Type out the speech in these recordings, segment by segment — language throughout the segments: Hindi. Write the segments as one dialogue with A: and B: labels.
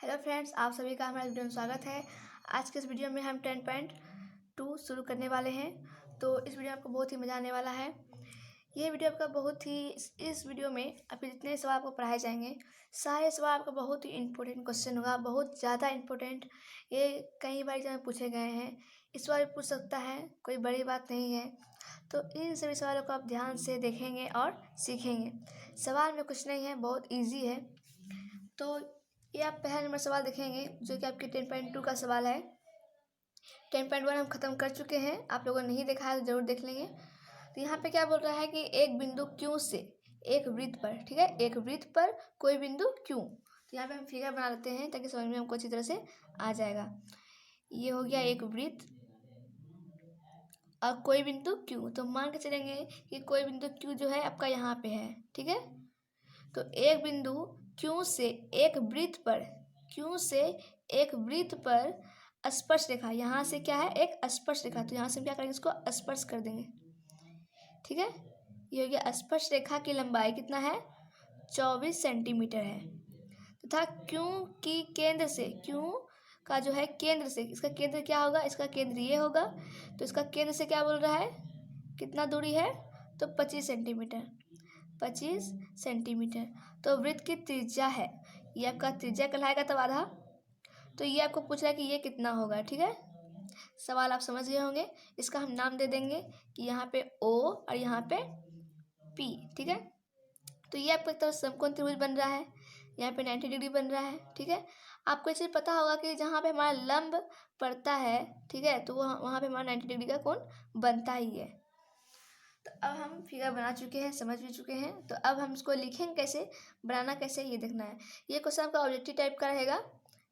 A: हेलो फ्रेंड्स, आप सभी का हमारे वीडियो में स्वागत है। आज के इस वीडियो में हम 10.2 शुरू करने वाले हैं। तो इस वीडियो में आपको बहुत ही मज़ा आने वाला है। ये वीडियो आपका बहुत ही इस वीडियो में आपके जितने सवाल आपको पढ़ाए जाएंगे सारे सवाल आपका बहुत ही इंपॉर्टेंट क्वेश्चन होगा, बहुत ज़्यादा इंपॉर्टेंट। ये कई बार एग्जाम में पूछे गए हैं, इस बार भी पूछ सकता है, कोई बड़ी बात नहीं है। तो इन सभी सवालों को आप ध्यान से देखेंगे और सीखेंगे। सवाल में कुछ नहीं है, बहुत ईजी है। तो ये आप पहला नंबर सवाल देखेंगे जो कि आपके 10.2 का सवाल है। 10.1 हम ख़त्म कर चुके हैं, आप लोगों ने नहीं देखा है तो ज़रूर देख लेंगे। तो यहाँ पे क्या बोल रहा है कि एक बिंदु क्यू से एक वृत्त पर, ठीक है, एक वृत्त पर कोई बिंदु क्यू। तो यहाँ पे हम फिगर बना लेते हैं ताकि समझ में हमको अच्छी तरह से आ जाएगा। ये हो गया एक वृत्त और कोई बिंदु क्यू। तो मान के चलेंगे कि कोई बिंदु क्यू जो है आपका यहाँ पे है, ठीक है। तो एक बिंदु क्यू से एक वृत्त पर, क्यू से एक वृत्त पर स्पर्श रेखा, यहाँ से क्या है, एक स्पर्श रेखा। तो यहाँ से हम क्या करेंगे, इसको स्पर्श कर देंगे, ठीक है। ये हो गया स्पर्श रेखा की लंबाई कितना है, 24 सेंटीमीटर है तथा क्यू की केंद्र से, क्यू का जो है केंद्र से, इसका केंद्र क्या होगा, इसका केंद्र ये होगा। तो इसका केंद्र से क्या बोल रहा है, कितना दूरी है, तो 25 सेंटीमीटर, 25 सेंटीमीटर। तो वृत्त की त्रिज्या है, ये आपका त्रिज्या कहलाएगा तब आधा। तो ये आपको पूछ रहा है कि ये कितना होगा, ठीक है। सवाल आप समझ गए होंगे। इसका हम नाम दे देंगे कि यहाँ पे O और यहाँ पे P, ठीक है। तो ये आपको एक तरह समकोण त्रिभुज बन रहा है, यहाँ पे 90 डिग्री बन रहा है, ठीक है। आपको ये चीज़ पता होगा कि जहाँ पे हमारा लंब पड़ता है, ठीक है, तो वहाँ पे हमारा 90 डिग्री का कोण बनता ही है। तो अब हम फिगर बना चुके हैं, समझ भी चुके हैं। तो अब हम इसको लिखेंगे कैसे, बनाना कैसे, ये देखना है। ये क्वेश्चन आपका ऑब्जेक्टिव टाइप का रहेगा,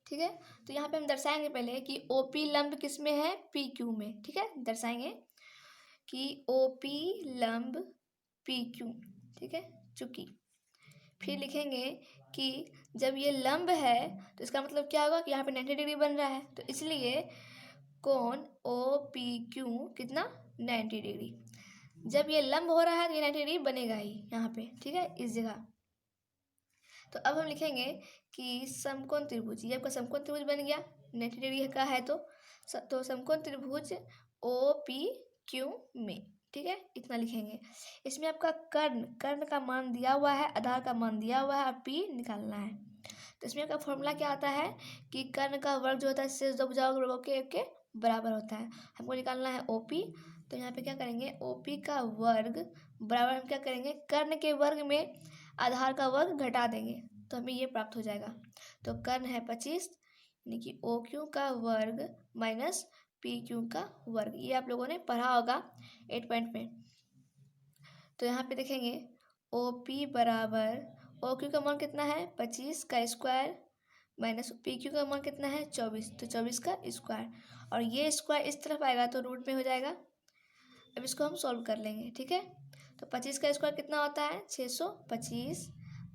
A: ठीक है। तो यहाँ पे हम दर्शाएंगे पहले कि OP लंब किस में है, PQ में, ठीक है। दर्शाएंगे कि OP लंब PQ, ठीक है, चूंकि फिर लिखेंगे कि जब ये लंब है तो इसका मतलब क्या होगा कि यहाँ पे 90 डिग्री बन रहा है। तो इसलिए कोण OPQ कितना, 90 डिग्री। जब ये लंब हो रहा है तो ये 90 डिग्री बनेगा ही यहाँ पे, ठीक है, इस जगह। तो अब हम लिखेंगे कि समकोण त्रिभुज, ये आपका समकोण त्रिभुज बन गया, 90 डिग्री का है। तो समकोण त्रिभुज OPQ में, ठीक है, इतना लिखेंगे। इसमें आपका कर्ण का मान दिया हुआ है, आधार का मान दिया हुआ है और P निकालना है। तो इसमें आपका फॉर्मूला क्या आता है कि कर्ण का वर्ग जो होता है शेष दो भुजाओं वर्गों के बराबर होता है। हमको निकालना है OP। तो यहाँ पे क्या करेंगे, OP का वर्ग बराबर हम क्या करेंगे, कर्ण के वर्ग में आधार का वर्ग घटा देंगे तो हमें ये प्राप्त हो जाएगा। तो कर्ण है 25, यानी कि OQ का वर्ग माइनस PQ का वर्ग। ये आप लोगों ने पढ़ा होगा 8 पॉइंट में। तो यहाँ पे देखेंगे OP बराबर, OQ का मान कितना है, 25 का स्क्वायर माइनस PQ का मान कितना है, 24, तो 24 का स्क्वायर। और ये स्क्वायर इस तरफ आएगा तो रूट में हो जाएगा। अब इसको हम सॉल्व कर लेंगे, ठीक है। तो 25 का स्क्वायर कितना होता है, 625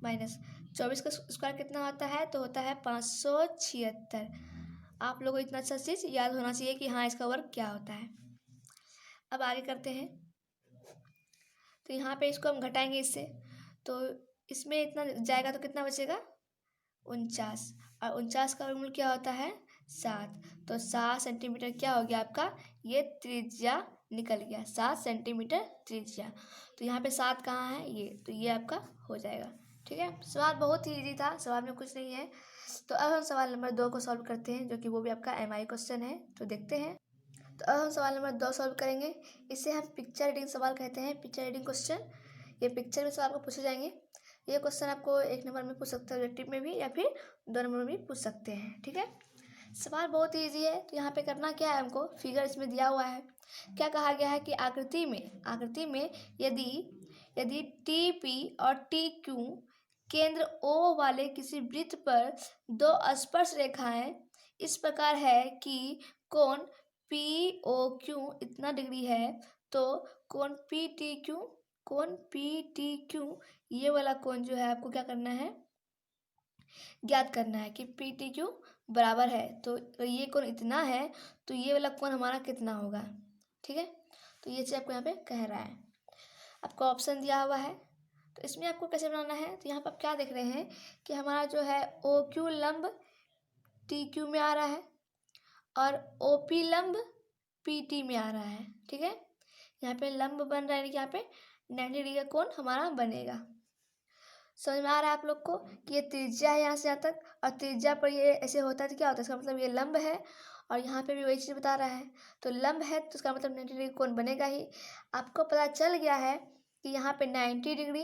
A: माइनस 24 का स्क्वायर कितना होता है, तो होता है 576। आप लोगों को इतना अच्छा चीज़ याद होना चाहिए कि हाँ इसका वर्ग क्या होता है। अब आगे करते हैं। तो यहाँ पे इसको हम घटाएंगे इससे, तो इसमें इतना जाएगा तो कितना बचेगा, 49। और 49 का वर्गमूल क्या होता है, 7। तो 7 सेंटीमीटर क्या हो गया आपका, ये त्रिज्या निकल गया, 7 सेंटीमीटर त्रिज्या। तो यहाँ पे 7 कहाँ है, ये, तो ये आपका हो जाएगा, ठीक है। सवाल बहुत ही इजी था, सवाल में कुछ नहीं है। तो अब हम सवाल नंबर 2 को सॉल्व करते हैं, जो कि वो भी आपका MI क्वेश्चन है। तो देखते हैं। तो अब हम सवाल नंबर 2 सॉल्व करेंगे। इसे हम पिक्चर रीडिंग सवाल कहते हैं, पिक्चर रीडिंग क्वेश्चन। ये पिक्चर में सवाल को पूछे जाएंगे। ये क्वेश्चन आपको 1 नंबर में पूछ सकते हैं ऑब्जेक्टिव में भी, या फिर 2 नंबर में भी पूछ सकते हैं, ठीक है। सवाल बहुत ही ईजी है। तो यहाँ पे करना क्या है, हमको फिगर इसमें दिया हुआ है। क्या कहा गया है कि आकृति में यदि TP और TQ केंद्र O वाले किसी वृत्त पर दो स्पर्श रेखाएं इस प्रकार है कि कोण POQ इतना डिग्री है, तो कोण PTQ ये वाला कोण जो है आपको क्या करना है, ज्ञात करना है कि PTQ बराबर है। तो ये कोण इतना है तो ये वाला कोण हमारा कितना होगा, ठीक है। तो ये चीज़ आपको यहाँ पे कह रहा है, आपको ऑप्शन दिया हुआ है। तो इसमें आपको कैसे बनाना है, तो यहाँ पर आप क्या देख रहे हैं कि हमारा जो है OQ लंब टी क्यू में आ रहा है और ओ पी लंब पी टी में आ रहा है। ठीक है, यहाँ पे लंब बन रहा है, यानी कि यहाँ पे 90 डिग्री का कोण हमारा बनेगा। समझ में आ रहा है आप लोग को कि ये त्रिज्या है यहाँ से यहाँ तक, और त्रिज्या पर ये ऐसे होता है तो क्या होता है, इसका मतलब ये लंब है और यहाँ पे भी वही चीज़ बता रहा है। तो लंब है तो इसका मतलब 90 डिग्री कोण बनेगा ही। आपको पता चल गया है कि यहाँ पे 90 डिग्री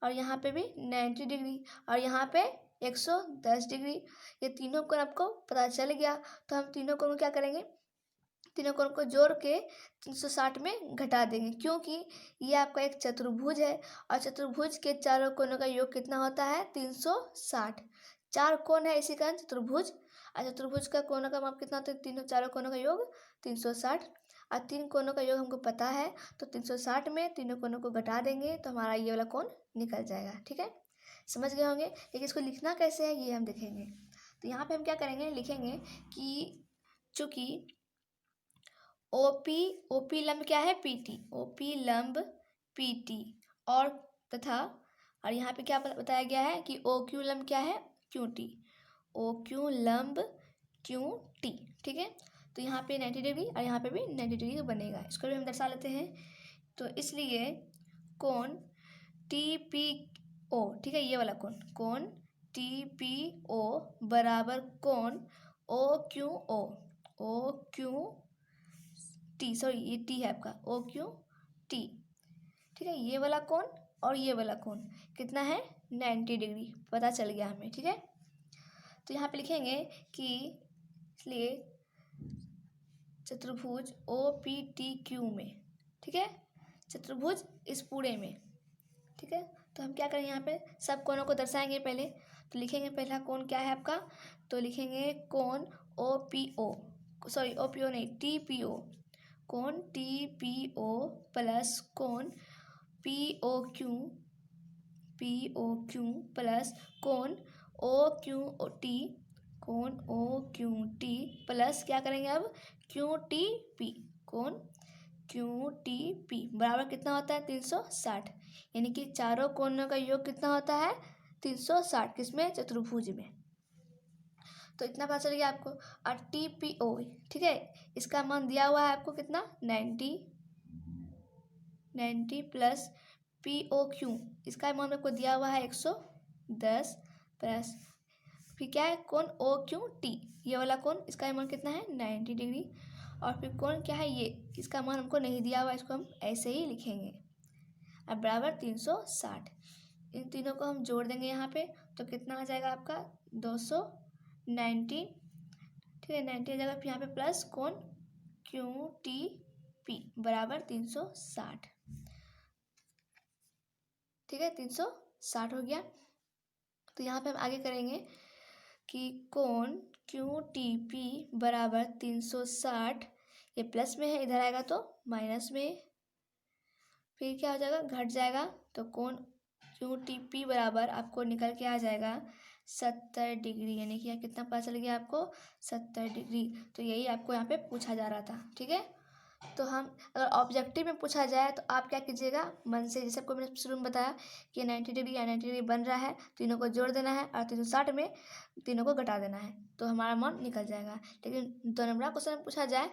A: और यहाँ पे भी 90 डिग्री और यहाँ पे 110 डिग्री, ये तीनों कोण आपको पता चल गया। तो हम तीनों कोण को क्या करेंगे, तीनों कोण को जोड़ के 360 में घटा देंगे, क्योंकि ये आपका एक चतुर्भुज है और चतुर्भुज के चारों कोणों का योग कितना होता है, 360। चार कोण है इसी कारण चतुर्भुज, और चतुर्भुज का कोणों का माप कितना होता है, तीनों चारों कोणों का योग 360। और तीन कोणों का योग हमको पता है, तो 360 में तीनों कोणों को घटा देंगे तो हमारा ये वाला कोण निकल जाएगा। ठीक है, समझ गए होंगे। लेकिन इसको लिखना कैसे है ये हम देखेंगे। तो यहाँ पे हम क्या करेंगे, लिखेंगे कि चूँकि ओपी लंब क्या है, पीटी, ओपी लंब पीटी, और तथा और यहाँ पे क्या बताया गया है कि ओ क्यू लंब क्या है, क्यूटी, ओ क्यू लंब क्यूटी। ठीक है, तो यहाँ पे 90 डिग्री और यहाँ पे भी 90 डिग्री बनेगा। इसको भी हम दर्शा लेते हैं। तो इसलिए कोण टी पी ओ, ठीक है, ये वाला कोण टी पी ओ बराबर कोण ओ क्यू टी, सॉरी ये टी है आपका, ओ क्यू टी। ठीक है, ये वाला कोण और ये वाला कोण कितना है, 90 डिग्री पता चल गया हमें। ठीक है, तो यहाँ पे लिखेंगे कि इसलिए चतुर्भुज ओ पी टी क्यू में, ठीक है, चतुर्भुज इस पूरे में। ठीक है, तो हम क्या करेंगे, यहाँ पे सब कोणों को दर्शाएंगे पहले। तो लिखेंगे पहला कोण क्या है आपका, तो लिखेंगे कोण O P O, sorry O P O नहीं, टी पी ओ, कोण टी पी ओ प्लस कोण पी ओ क्यू प्लस कोण ओ क्यू टी, कोण ओ क्यू टी प्लस क्या करेंगे अब, क्यू टी पी, कोण क्यू टी पी बराबर कितना होता है, 360। यानी कि चारों कोणों का योग कितना होता है, 360, किसमें, चतुर्भुज में। तो इतना पता चल गया आपको। और टी पी ओ, ठीक है, इसका मान दिया हुआ है आपको कितना, 90 प्लस पी ओ क्यू, इसका मान आपको दिया हुआ है 110 प्लस फिर क्या है, कोण ओ क्यू टी, ये वाला कोण, इसका मान कितना है, 90 डिग्री। और फिर कोण क्या है ये, इसका मान हमको नहीं दिया हुआ, इसको हम ऐसे ही लिखेंगे। अब बराबर 360, इन तीनों को हम जोड़ देंगे यहाँ पे, तो कितना आ जाएगा आपका 290। ठीक है, 90 आ जाएगा, फिर यहाँ पे प्लस कोण क्यू टी पी बराबर 360। ठीक है, 360 हो गया। तो यहाँ पे हम आगे करेंगे कि कोण क्यू टी पी बराबर 360, ये प्लस में है, इधर आएगा तो माइनस में, फिर क्या हो जाएगा, घट जाएगा। तो कोण क्यू टी पी बराबर आपको निकल के आ जाएगा 70 डिग्री, यानी कि यहाँ कितना पता चल गया आपको, 70 डिग्री। तो यही आपको यहाँ पे पूछा जा रहा था। ठीक है, तो हम अगर ऑब्जेक्टिव में पूछा जाए तो आप क्या कीजिएगा, मन से, जैसे आपको मैंने शुरू में बताया कि 90 डिग्री या 90 डिग्री बन रहा है, तीनों को जोड़ देना है और 360 में तीनों को घटा देना है, तो हमारा मान निकल जाएगा। लेकिन 2 नंबर क्वेश्चन पूछा जाए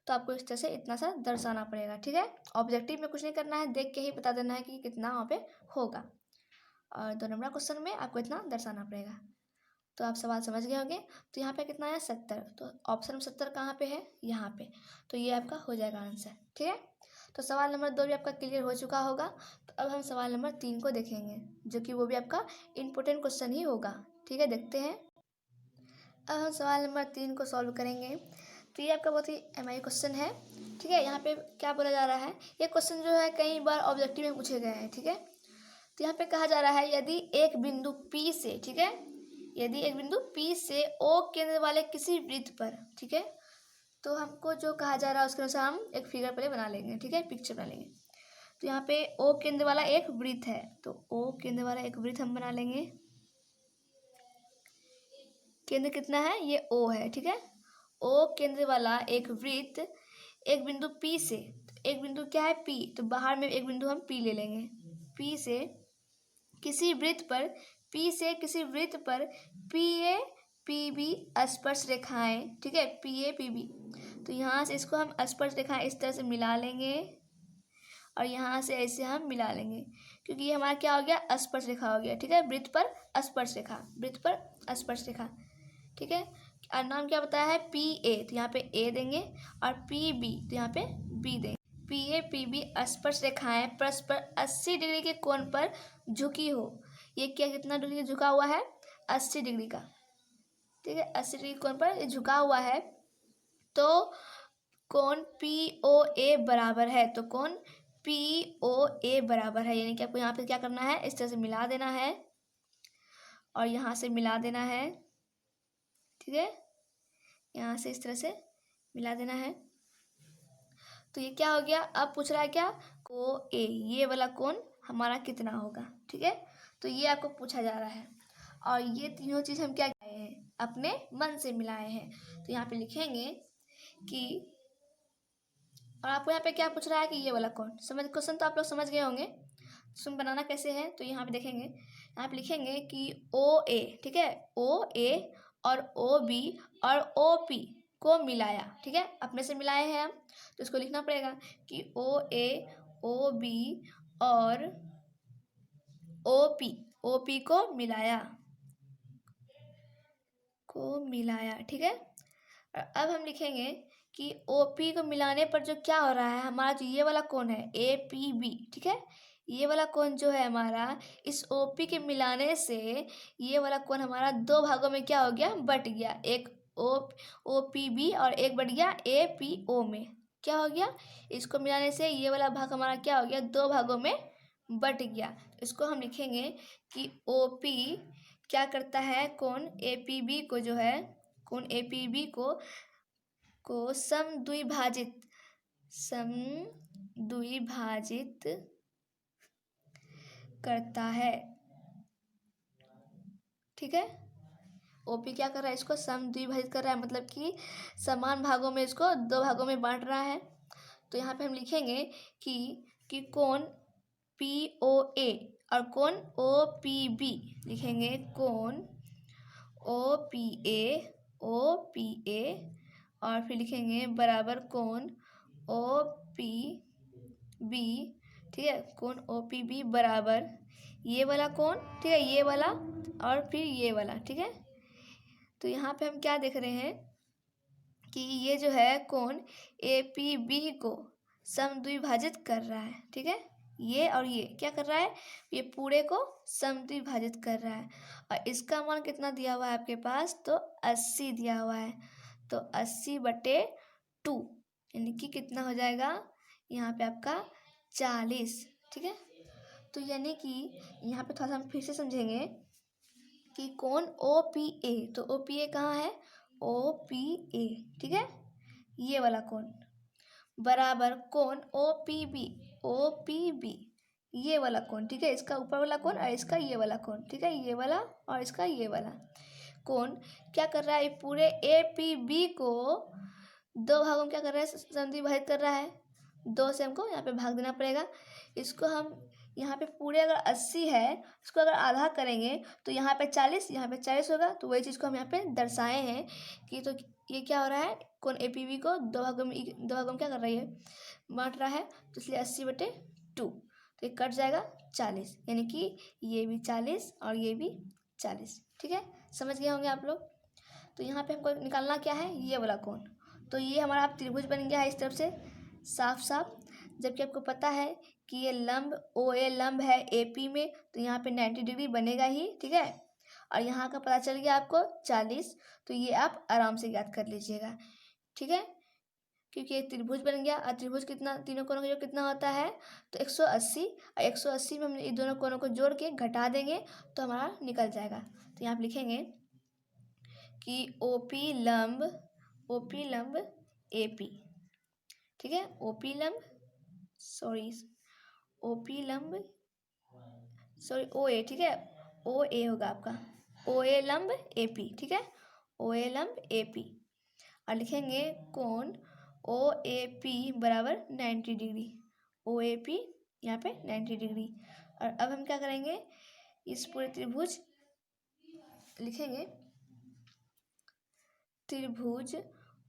A: तो आपको इस तरह से इतना सा दर्शाना पड़ेगा। ठीक है, ऑब्जेक्टिव में कुछ नहीं करना है, देख के ही बता देना है कि कितना वहाँ पे होगा, और 2 नंबर क्वेश्चन में आपको इतना दर्शाना पड़ेगा। तो आप सवाल समझ गए होंगे। तो यहाँ पे कितना है, 70, तो ऑप्शन में 70 कहाँ पे है, यहाँ पे, तो ये आपका हो जाएगा आंसर। ठीक है, तो सवाल नंबर 2 भी आपका क्लियर हो चुका होगा। तो अब हम सवाल नंबर 3 को देखेंगे, जो कि वो भी आपका इम्पोर्टेंट क्वेश्चन ही होगा। ठीक है, देखते हैं। अब हम सवाल नंबर 3 को सॉल्व करेंगे। तो ये आपका बहुत ही MI क्वेश्चन है। ठीक है, यहाँ पे क्या बोला जा रहा है, ये क्वेश्चन जो है कई बार ऑब्जेक्टिव में पूछे गए हैं। ठीक है, तो यहाँ पे कहा जा रहा है, यदि एक बिंदु P से, ठीक है, यदि एक बिंदु P से O केंद्र वाले किसी वृत्त पर, ठीक है, तो हमको जो कहा जा रहा है उसके अनुसार हम एक फिगर पहले बना लेंगे। ठीक है, पिक्चर बना लेंगे। तो यहाँ पे O केंद्र वाला एक वृत्त है, तो O केंद्र वाला एक वृत्त हम बना लेंगे। केंद्र कितना है, ये O है। ठीक है, O केंद्र वाला एक वृत्त एक बिंदु P से, एक बिंदु क्या है, P, तो बाहर में एक बिंदु हम P ले लेंगे। P से किसी वृत्त पर, P से किसी वृत्त पर पी बी स्पर्श रेखाएं, ठीक है, पी ए पी बी। तो यहाँ से इसको हम स्पर्श रेखाएं इस तरह से मिला लेंगे और यहाँ से ऐसे हम मिला लेंगे, क्योंकि ये हमारा क्या हो गया, स्पर्श रेखा हो गया, ठीक है, वृत्त पर स्पर्श रेखा, वृत्त पर स्पर्श रेखा, ठीक है। और नाम क्या बताया है, पी ए, तो यहाँ पे ए देंगे, और पी बी तो यहाँ पे बी देंगे। पी ए पी बी स्पर्श रेखाएं परस्पर 80 डिग्री के कोण पर झुकी हो। ये क्या कितना डिग्री झुका हुआ है, 80 डिग्री का, ठीक है, 80 डिग्री कोण पर ये झुका हुआ है। तो कोण पी ओ ए बराबर है, तो कोण पी ओ ए बराबर है, यानी कि आपको यहाँ पे क्या करना है, इस तरह से मिला देना है और यहाँ से मिला देना है, ठीक है, यहाँ से इस तरह से मिला देना है। तो ये क्या हो गया, अब पूछ रहा है क्या, को ए, ये वाला कोण हमारा कितना होगा, ठीक है। तो ये आपको पूछा जा रहा है और ये तीनों चीज़ हम क्या किए हैं, अपने मन से मिलाए हैं। तो यहाँ पे लिखेंगे कि, और आपको यहाँ पे क्या पूछ रहा है कि ये वाला कोण, समझ, क्वेश्चन तो आप लोग समझ गए होंगे, सुन बनाना कैसे है। तो यहाँ पे देखेंगे, यहाँ पे लिखेंगे कि ओ ए, ठीक है, ओ ए और ओ बी और ओ पी को मिलाया, ठीक है, अपने से मिलाए हैं हम, तो इसको लिखना पड़ेगा कि ओ ए ओ बी और ओ पी को मिलाया, ठीक है। और अब हम लिखेंगे कि ओ पी को मिलाने पर जो क्या हो रहा है, हमारा जो ये वाला कोण है ए पी बी, ठीक है, ये वाला कोण जो है हमारा, इस ओ पी के मिलाने से ये वाला कोण हमारा दो भागों में क्या हो गया, बट गया, एक ओ पी बी और एक बट गया ए पी ओ में, क्या हो गया, इसको मिलाने से ये वाला भाग हमारा क्या हो गया, दो भागों में बट गया। इसको हम लिखेंगे कि ओ पी क्या करता है, कोण ए पी बी को जो है, कोण ए पी बी को समद्विभाजित करता है, ठीक है। ओपी क्या कर रहा है, इसको समद्विभाजित कर रहा है, मतलब कि समान भागों में इसको दो भागों में बांट रहा है। तो यहाँ पे हम लिखेंगे कि कोण पी ओ ए और कोण ओ पी बी, लिखेंगे कोण ओ पी ए और फिर लिखेंगे बराबर कोण ओ पी बी, ठीक है, कोण ओ पी बी बराबर ये वाला कोण, ठीक है, ये वाला और फिर ये वाला, ठीक है। तो यहाँ पे हम क्या देख रहे हैं कि ये जो है कोण ए पी बी को समद्विभाजित कर रहा है, ठीक है, ये और ये क्या कर रहा है, ये पूरे को समद्विभाजित कर रहा है। और इसका मान कितना दिया हुआ है आपके पास, तो 80 दिया हुआ है, तो 80/2, यानी कि कितना हो जाएगा यहाँ पे आपका 40, ठीक है। तो यानी कि यहाँ पे थोड़ा सा हम फिर से समझेंगे कि कोण ओ पी ए, तो ओ पी ए कहाँ है, ओ पी ए, ठीक है, ये वाला कोण बराबर कोण ओ पी बी, ये वाला कोण, ठीक है, इसका ऊपर वाला कोण और इसका ये वाला कोण, ठीक है, ये वाला और इसका ये वाला कोण क्या कर रहा है, पूरे ए पी बी को दो भागों में क्या कर रहा है, समद्विभाजित कर रहा है, दो से हमको यहाँ पे भाग देना पड़ेगा। इसको हम यहाँ पे पूरे अगर 80 है, इसको अगर आधा करेंगे तो यहाँ पे 40, यहाँ पे 40 होगा। तो वही चीज़ को हम यहाँ पे दर्शाए हैं कि, तो ये क्या हो रहा है, कोण ए पी बी को दो भागों में क्या कर रही है, बांट रहा है, तो इसलिए 80/2, तो ये कट जाएगा 40, यानी कि ये भी 40 और ये भी 40, ठीक है, समझ गए होंगे आप लोग। तो यहाँ पे हमको निकालना क्या है, ये वाला कोण, तो ये हमारा अब त्रिभुज बन गया है इस तरफ से साफ साफ, जबकि आपको पता है कि ये लंब ओ ए लंब है ए पी में, तो यहाँ पे 90 डिग्री बनेगा ही, ठीक है। और यहाँ का पता चल गया आपको 40, तो ये आप आराम से याद कर लीजिएगा, ठीक है, क्योंकि एक त्रिभुज बन गया। और त्रिभुज कितना, तीनों कोनों का जो कितना होता है, तो 180, और 180 में हम इन दोनों कोनों को जोड़ के घटा देंगे तो हमारा निकल जाएगा। तो यहाँ पे लिखेंगे कि ओ पी लंब ए पी, ठीक है, ओ पी लंब ओ ए, ठीक है, ओ ए होगा आपका, ओ ए लंब ए पी, ठीक है, ओ ए लंब ए पी, और लिखेंगे कोण ओ ए पी बराबर 90 डिग्री, ओ ए पी यहाँ पे 90 डिग्री। और अब हम क्या करेंगे, इस पूरे त्रिभुज लिखेंगे त्रिभुज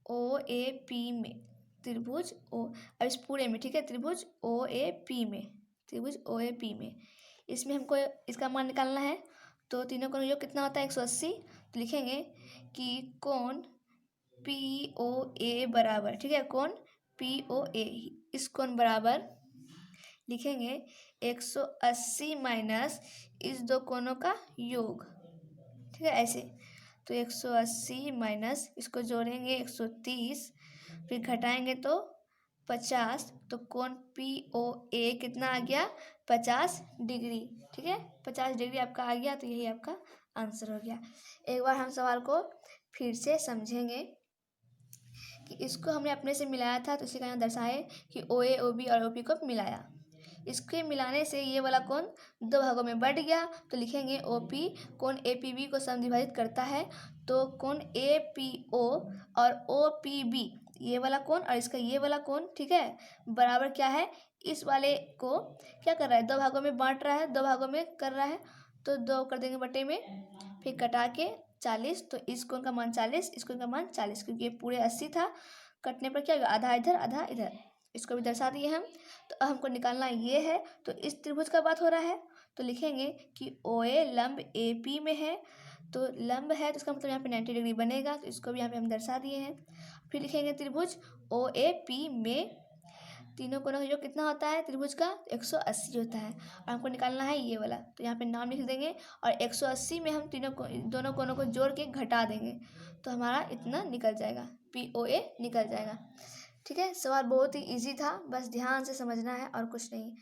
A: ओ ए पी में, त्रिभुज ओ, अब इस पूरे में, ठीक है, त्रिभुज ओ ए पी में, त्रिभुज ओ ए पी में, इसमें हमको इसका मान निकालना है। तो तीनों कोण योग कितना होता है 180। तो लिखेंगे कि कोण पी ओ ए बराबर, ठीक है, कोण पी ओ ए, इस कोण बराबर लिखेंगे 180 माइनस इस दो कोणों का योग, ठीक है, ऐसे। तो 180 माइनस इसको जोड़ेंगे 130, फिर घटाएंगे तो 50, तो कोण पी ओ ए कितना आ गया 50 डिग्री, ठीक है, 50 डिग्री आपका आ गया। तो यही आपका आंसर हो गया। एक बार हम सवाल को फिर से समझेंगे कि इसको हमने अपने से मिलाया था, तो इसी का यहाँ दर्शाए कि ओ ए ओ बी और ओ पी को मिलाया। इसके मिलाने से ये वाला कोण दो भागों में बढ़ गया। तो लिखेंगे ओ पी कोण ए पी बी को समद्विभाजित करता है। तो कोण ए पी ओ और ओ पी बी, ये वाला कोण और इसका ये वाला कोण, ठीक है, बराबर क्या है, इस वाले को क्या कर रहा है, दो भागों में बांट रहा है, दो भागों में कर रहा है। तो 2 कर देंगे बटे में, फिर कटा के 40। तो इस कोण का मान 40, इस कोण का मान 40, क्योंकि ये पूरे 80 था, कटने पर क्या होगा, आधा इधर आधा इधर, इसको भी दर्शा दिए हम। तो अब हमको निकालना ये है। तो इस त्रिभुज का बात हो रहा है, तो लिखेंगे कि ओ ए लंब ए पी में है। तो लंब है तो इसका मतलब यहाँ पे 90 डिग्री बनेगा, तो इसको भी यहाँ पे हम दर्शा दिए हैं। फिर लिखेंगे त्रिभुज ओ ए पी में तीनों कोनों का योग कितना होता है त्रिभुज का, 180 होता है, और हमको निकालना है ये वाला। तो यहाँ पे नाम लिख देंगे और 180 में हम दोनों कोनों को जोड़ के घटा देंगे, तो हमारा इतना निकल जाएगा, पी ओ ए निकल जाएगा। ठीक है, सवाल बहुत ही इजी था, बस ध्यान से समझना है और कुछ नहीं।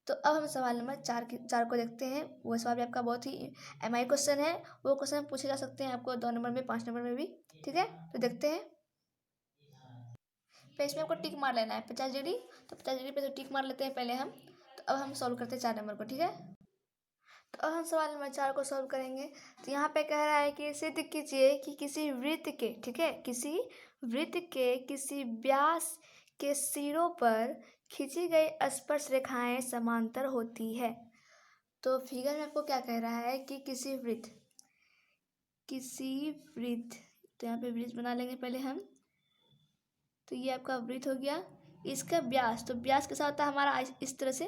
A: तो अब हम सवाल नंबर 4 को देखते हैं। वो सवाल भी आपका बहुत ही MI क्वेश्चन है, वो क्वेश्चन पूछे जा सकते हैं आपको 2 नंबर में, 5 नंबर में भी। ठीक है, तो देखते हैं। तो इसमें आपको टिक मार लेना है 50 डिग्री, तो 50 डिग्री पे तो टिक मार लेते हैं पहले हम। तो अब हम सॉल्व करते हैं 4 नंबर को। ठीक है, तो अब हम सवाल नंबर 4 को सॉल्व करेंगे। तो यहाँ पे कह रहा है कि सिद्ध कीजिए कि किसी वृत्त के, ठीक है, किसी वृत्त के किसी व्यास के सिरों पर खींची गई स्पर्श रेखाएं समांतर होती है। तो फिगर में आपको क्या कह रहा है कि किसी वृत्त, तो यहाँ पे वृत्त बना लेंगे पहले हम। तो ये आपका वृत्त हो गया, इसका व्यास, तो व्यास कैसा होता है हमारा, इस तरह से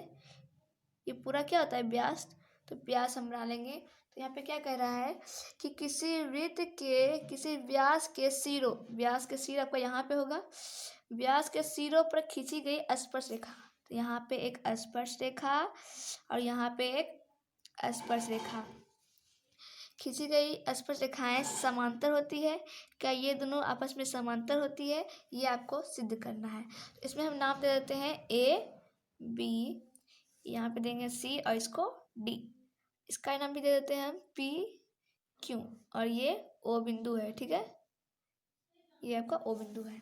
A: ये पूरा क्या होता है व्यास। तो व्यास हम बना लेंगे। तो यहाँ पे क्या कह रहा है कि किसी वृत्त के किसी व्यास के सिरों, व्यास के सिर आपका यहाँ पे होगा, व्यास के सिरों पर खींची गई स्पर्श रेखा। तो यहाँ पे एक स्पर्श रेखा और यहाँ पे एक स्पर्श रेखा, खींची गई स्पर्श रेखाएं समांतर होती है। क्या ये दोनों आपस में समांतर होती है, ये आपको सिद्ध करना है। तो इसमें हम नाम दे देते हैं A B, यहाँ पे देंगे C और इसको D, इसका नाम भी दे देते हैं हम P Q, और ये O बिंदु है। ठीक है, ये आपका O बिंदु है।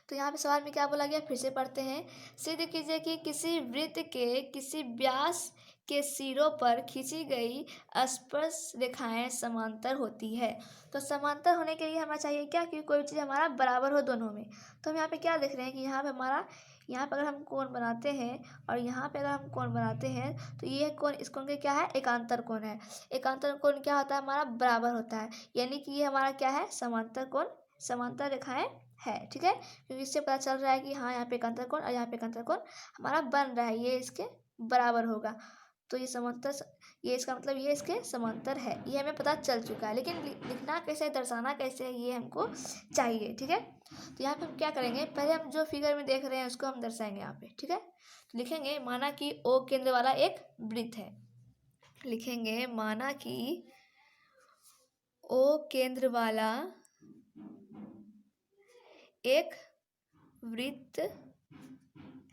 A: तो यहाँ पे सवाल में क्या बोला गया, फिर से पढ़ते हैं। सिद्ध कीजिए कि किसी वृत्त के किसी व्यास के सिरों पर खींची गई स्पर्श रेखाएं समांतर होती है। तो समांतर होने के लिए हमें चाहिए क्या, कि कोई चीज़ हमारा बराबर हो दोनों में। तो हम यहाँ पे क्या देख रहे हैं कि यहाँ पे हमारा, यहाँ पर अगर हम कोण बनाते हैं और यहाँ पे अगर हम कोण बनाते हैं, तो ये कोण, इस कोण के क्या है, एकांतर कोण है। एकांतर कोण क्या होता है हमारा, बराबर होता है, यानी कि ये हमारा क्या है, समांतर कोण, समांतर रेखाएं है। ठीक है, क्योंकि इससे पता चल रहा है कि हाँ यहाँ पे एकांतर कोण और यहाँ पे एकांतर कोण हमारा बन रहा है, ये इसके बराबर होगा। तो ये समांतर, ये इसका मतलब ये इसके समांतर है, ये हमें पता चल चुका है। लेकिन लिखना कैसे, दर्शाना कैसे है, ये हमको चाहिए। ठीक है, तो यहाँ पे हम क्या करेंगे, पहले हम जो फिगर में देख रहे हैं उसको हम दर्शाएंगे यहाँ पे। ठीक है, तो लिखेंगे माना कि O केंद्र वाला एक वृत्त है, लिखेंगे माना कि O केंद्र वाला एक वृत्त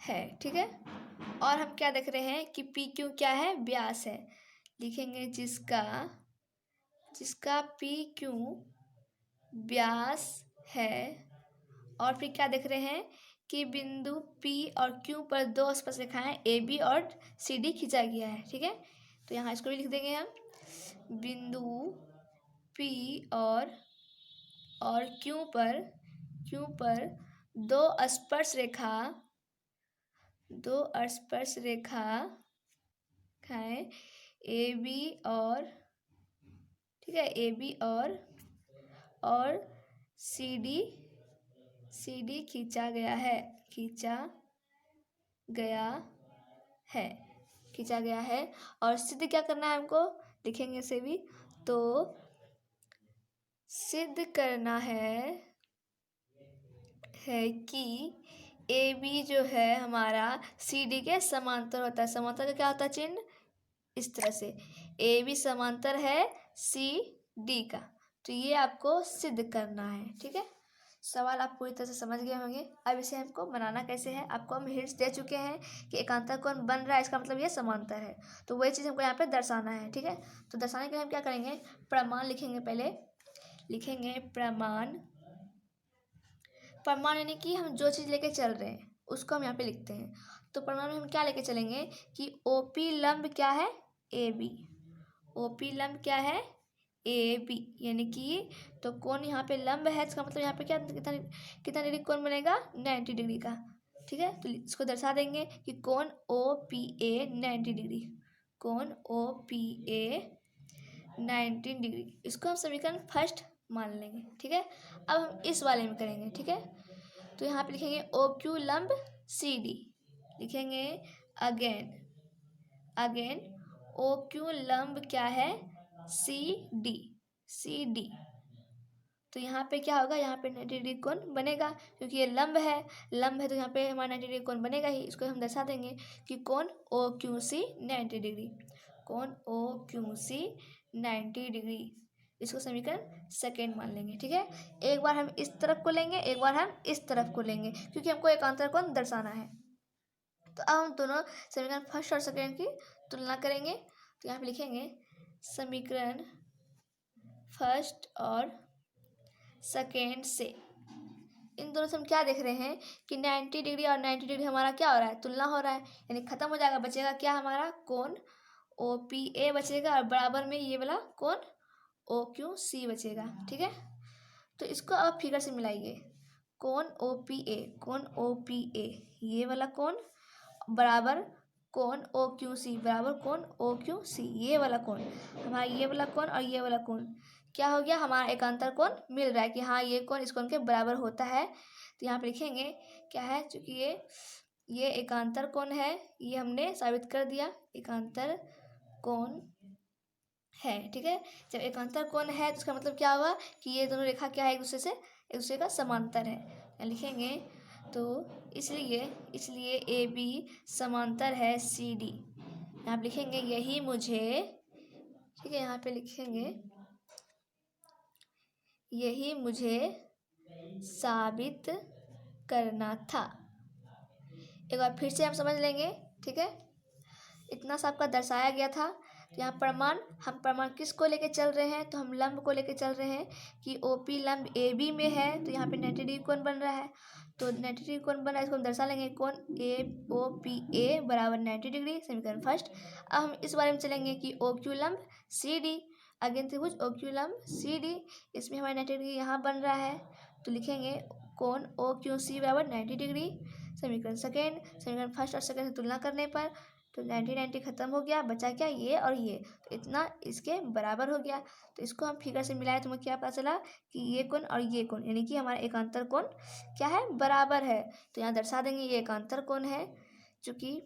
A: है। ठीक है, और हम क्या देख रहे हैं कि पी क्यू क्या है, व्यास है, लिखेंगे जिसका पी क्यू व्यास है। और फिर क्या देख रहे हैं कि बिंदु P और Q पर दो स्पर्श रेखाएं AB और CD खींचा गया है। ठीक है, तो यहाँ इसको भी लिख देंगे हम, बिंदु P और Q पर दो स्पर्श रेखा है AB और, ठीक है, AB और CD खींचा गया है, खींचा गया है। और सिद्ध क्या करना है हमको, लिखेंगे इसे भी। तो सिद्ध करना है कि AB जो है हमारा CD के समांतर होता है। समांतर का क्या होता है चिन्ह, इस तरह से AB समांतर है CD का। तो ये आपको सिद्ध करना है, ठीक है। सवाल आप पूरी तरह से समझ गए होंगे। अब इसे हमको बनाना कैसे है, आपको हम हिंट्स दे चुके हैं कि एकांतर कोण बन रहा है, इसका मतलब ये समांतर है। तो वही चीज़ हमको यहाँ पे दर्शाना है, ठीक है। तो दर्शाने के लिए हम क्या करेंगे, प्रमाण लिखेंगे। पहले लिखेंगे प्रमाण। प्रमाण यानी कि हम जो चीज़ लेके चल रहे हैं उसको हम यहाँ पे लिखते हैं। तो प्रमाण में हम क्या लेके चलेंगे कि OP लंब क्या है, AB। OP लंब क्या है, AB, यानी कि तो कोण यहाँ पे लंब है, इसका मतलब यहाँ पे क्या कितना डिग्री कोण बनेगा, 90 डिग्री का, ठीक है। तो इसको दर्शा देंगे कि कोण OPA 90 डिग्री, कोण OPA 90 डिग्री। इसको हम समीकरण फर्स्ट मान लेंगे, ठीक है। अब हम इस वाले में करेंगे, ठीक है। तो यहाँ पे लिखेंगे OQ लंब CD, लिखेंगे अगेन OQ लंब क्या है, CD। तो यहाँ पे क्या होगा, यहाँ पे 90 डिग्री कोण बनेगा, क्योंकि ये लंब है तो यहाँ पे हमारा 90 डिग्री कोण बनेगा ही। इसको हम दर्शा देंगे कि कोण OQC 90 डिग्री, कोण OQC 90 डिग्री। इसको समीकरण सेकेंड मान लेंगे, ठीक है। एक बार हम इस तरफ को लेंगे, एक बार हम इस तरफ को लेंगे, क्योंकि हमको एकांतर कोण दर्शाना है। तो अब हम दोनों समीकरण फर्स्ट और सेकेंड की तुलना करेंगे। तो यहाँ पे लिखेंगे समीकरण फर्स्ट और सेकेंड से। इन दोनों से हम क्या देख रहे हैं कि 90 डिग्री और 90 डिग्री हमारा क्या हो रहा है, तुलना हो रहा है, यानी खत्म हो जाएगा। बचेगा क्या, हमारा कोण OPA बचेगा, और बराबर में ये वाला कोण OQC बचेगा, ठीक है। तो इसको आप फिगर से मिलाइए, कोण OPA ये वाला कोण बराबर कोण OQC बराबर कोण OQC, ये वाला कोण हमारा, ये वाला कोण और ये वाला कोण क्या हो गया, हमारा एकांतर कोण मिल रहा है कि हाँ ये कोण इस कोण के बराबर होता है। तो यहाँ पे लिखेंगे क्या है, चूंकि ये एकांतर कोण है, ये हमने साबित कर दिया, एकांतर कोण है, ठीक है। जब एकांतर कोण है तो इसका मतलब क्या हुआ कि ये दोनों रेखा क्या है, एक दूसरे का समांतर है। लिखेंगे तो इसलिए AB समांतर है CD। यहाँ पे लिखेंगे यही मुझे, ठीक है, यहाँ पे लिखेंगे यही मुझे साबित करना था। एक बार फिर से हम समझ लेंगे, ठीक है। इतना सा आपका दर्शाया गया था। तो यहाँ हम प्रमाण किसको लेके चल रहे हैं, तो हम लंब को लेके चल रहे हैं कि OP लंब AB में है। तो यहाँ पे 90 डिग्री कोण बन रहा है, तो 90 डिग्री कोण बन रहा है, इसको हम दर्शा लेंगे कोण OPA बराबर 90 डिग्री, समीकरण फर्स्ट। अब हम इस बारे में चलेंगे कि OQ लंब CD, अगेन त्रिभुज OQ लंब CD, इसमें हमारा 90 डिग्री यहाँ बन रहा है। तो लिखेंगे कोण OQC बराबर 90 डिग्री, समीकरण सेकेंड। समीकरण फर्स्ट और सेकेंड से तुलना करने पर तो 90 खत्म हो गया, बचा क्या, ये और ये, तो इतना इसके बराबर हो गया। तो इसको हम फिगर से मिलाए तो हमें क्या पता चला कि ये कोण और ये कोण, यानी कि हमारा एकांतर कोण क्या है, बराबर है। तो यहाँ दर्शा देंगे ये एकांतर कोण है, चूँकि,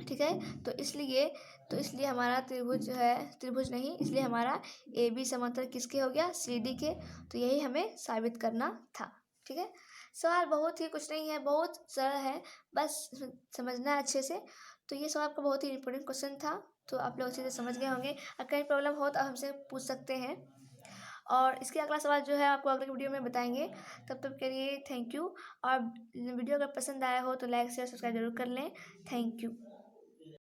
A: ठीक है। तो इसलिए हमारा त्रिभुज नहीं, इसलिए हमारा AB समांतर किसके हो गया, CD के। तो यही हमें साबित करना था, ठीक है। सवाल बहुत ही कुछ नहीं है, बहुत सरल है, बस समझना है अच्छे से। तो ये सवाल आपका बहुत ही इंपॉर्टेंट क्वेश्चन था, तो आप लोग अच्छे से समझ गए होंगे। अगर कहीं प्रॉब्लम हो तो आप हमसे पूछ सकते हैं, और इसके अगला सवाल जो है आपको अगले वीडियो में बताएंगे। तब तक के लिए थैंक यू। और वीडियो अगर पसंद आया हो तो लाइक शेयर सब्सक्राइब जरूर कर लें। Thank you.